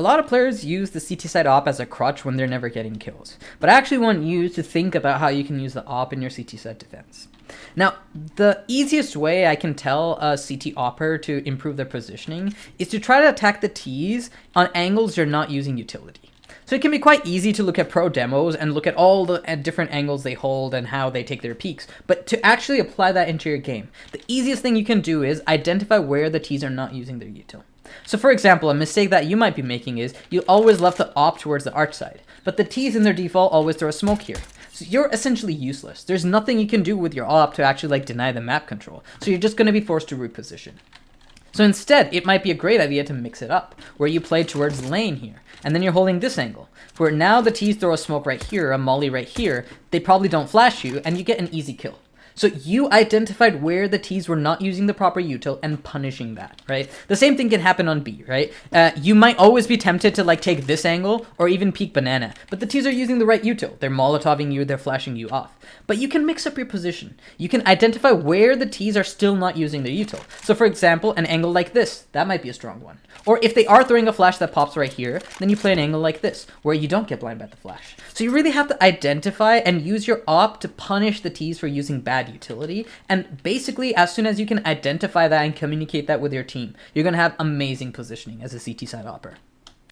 A lot of players use the CT side op as a crutch when they're never getting kills, but I actually want you to think about how you can use the op in your CT side defense. Now, the easiest way I can tell a CT opper to improve their positioning is to try to attack the Ts on angles you're not using utility. So it can be quite easy to look at pro demos and look at all the different angles they hold and how they take their peaks, but to actually apply that into your game, the easiest thing you can do is identify where the Ts are not using their util. So for example, a mistake that you might be making is you always left the op towards the arch side, but the Ts in their default always throw a smoke here. So you're essentially useless. There's nothing you can do with your op to actually deny the map control. So you're just going to be forced to reposition. So instead, it might be a great idea to mix it up, where you play towards lane here, and then you're holding this angle, where now the Ts throw a smoke right here, a molly right here, they probably don't flash you, and you get an easy kill. So you identified where the Ts were not using the proper util and punishing that, right? The same thing can happen on B, right? You might always be tempted to take this angle or even peek banana, but the Ts are using the right util. They're molotoving you, they're flashing you off. But you can mix up your position. You can identify where the Ts are still not using their util. So for example, an angle like this, that might be a strong one. Or if they are throwing a flash that pops right here, then you play an angle like this, where you don't get blind by the flash. So you really have to identify and use your op to punish the Ts for using bad utility. And basically, as soon as you can identify that and communicate that with your team, you're going to have amazing positioning as a CT side opper.